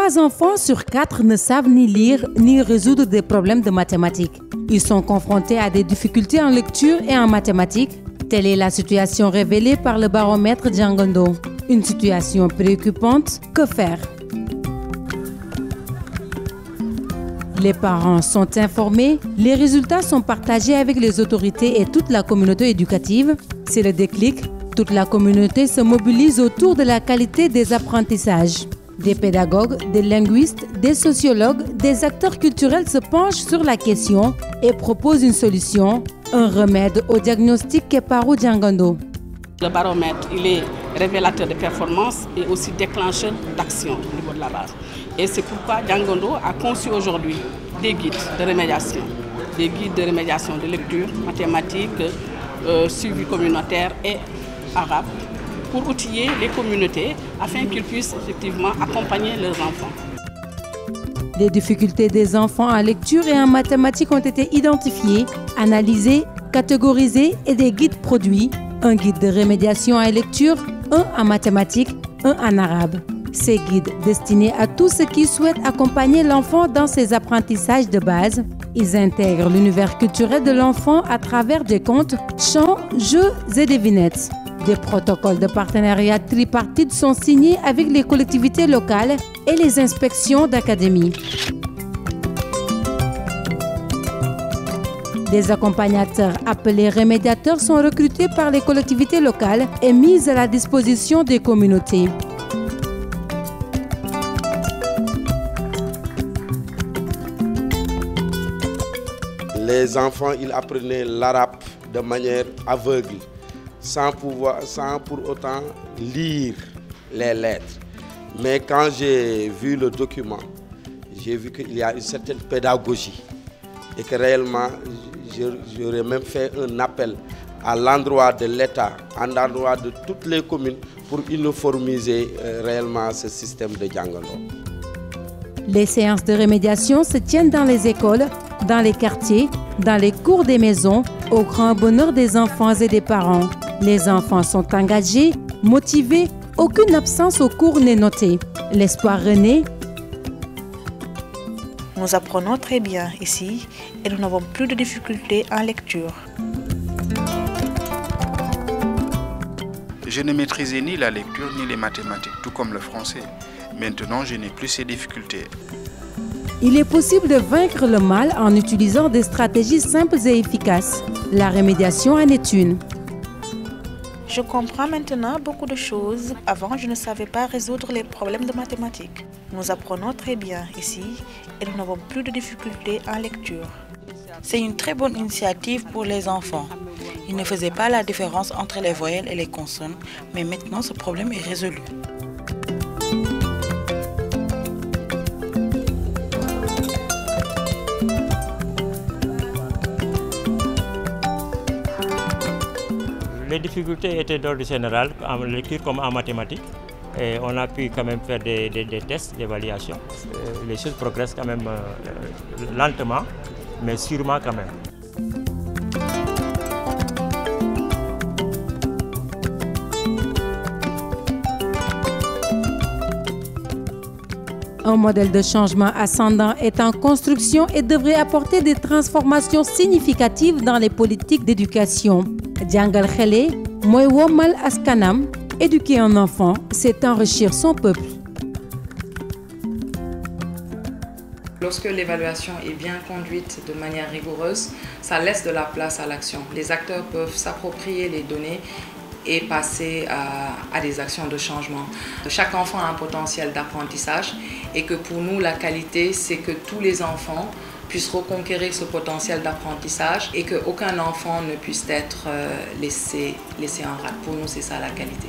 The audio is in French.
3 enfants sur 4 ne savent ni lire ni résoudre des problèmes de mathématiques. Ils sont confrontés à des difficultés en lecture et en mathématiques. Telle est la situation révélée par le baromètre Djangondo. Une situation préoccupante, que faire? Les parents sont informés, les résultats sont partagés avec les autorités et toute la communauté éducative. C'est le déclic. Toute la communauté se mobilise autour de la qualité des apprentissages. Des pédagogues, des linguistes, des sociologues, des acteurs culturels se penchent sur la question et proposent une solution, un remède au diagnostic Keparu Djangondo. Le baromètre, il est révélateur de performance et aussi déclencheur d'action au niveau de la base. Et c'est pourquoi Djangondo a conçu aujourd'hui des guides de rémédiation. Des guides de rémédiation de lecture, mathématiques, suivi communautaire et arabe, pour outiller les communautés afin qu'ils puissent effectivement accompagner leurs enfants. Les difficultés des enfants en lecture et en mathématiques ont été identifiées, analysées, catégorisées et des guides produits. Un guide de rémédiation en lecture, un en mathématiques, un en arabe. Ces guides destinés à tous ceux qui souhaitent accompagner l'enfant dans ses apprentissages de base. Ils intègrent l'univers culturel de l'enfant à travers des contes, chants, jeux et devinettes. Des protocoles de partenariat tripartite sont signés avec les collectivités locales et les inspections d'académie. Des accompagnateurs appelés remédiateurs sont recrutés par les collectivités locales et mis à la disposition des communautés. Les enfants, ils apprenaient l'arabe de manière aveugle, sans pour autant lire les lettres. Mais quand j'ai vu le document, j'ai vu qu'il y a une certaine pédagogie et que réellement, j'aurais même fait un appel à l'endroit de l'État, à l'endroit de toutes les communes pour uniformiser réellement ce système de Djangondo. Les séances de rémédiation se tiennent dans les écoles, dans les quartiers, dans les cours des maisons, au grand bonheur des enfants et des parents. Les enfants sont engagés, motivés, aucune absence au cours n'est notée. L'espoir renaît. Nous apprenons très bien ici et nous n'avons plus de difficultés en lecture. Je ne maîtrisais ni la lecture ni les mathématiques, tout comme le français. Maintenant, je n'ai plus ces difficultés. Il est possible de vaincre le mal en utilisant des stratégies simples et efficaces. La rémédiation en est une. Je comprends maintenant beaucoup de choses. Avant, je ne savais pas résoudre les problèmes de mathématiques. Nous apprenons très bien ici et nous n'avons plus de difficultés en lecture. C'est une très bonne initiative pour les enfants. Ils ne faisaient pas la différence entre les voyelles et les consonnes, mais maintenant ce problème est résolu. Les difficultés étaient d'ordre général, en lecture comme en mathématiques. Et on a pu quand même faire des tests d'évaluation. Les choses progressent quand même lentement, mais sûrement quand même. Un modèle de changement ascendant est en construction et devrait apporter des transformations significatives dans les politiques d'éducation. Djangal Khele, Moy Womal Askanam, éduquer un enfant, c'est enrichir son peuple. Lorsque l'évaluation est bien conduite de manière rigoureuse, ça laisse de la place à l'action. Les acteurs peuvent s'approprier les données et passer à des actions de changement. Chaque enfant a un potentiel d'apprentissage et que pour nous, la qualité, c'est que tous les enfants puissent reconquérir ce potentiel d'apprentissage et qu'aucun enfant ne puisse être laissé en rade. Pour nous, c'est ça la qualité.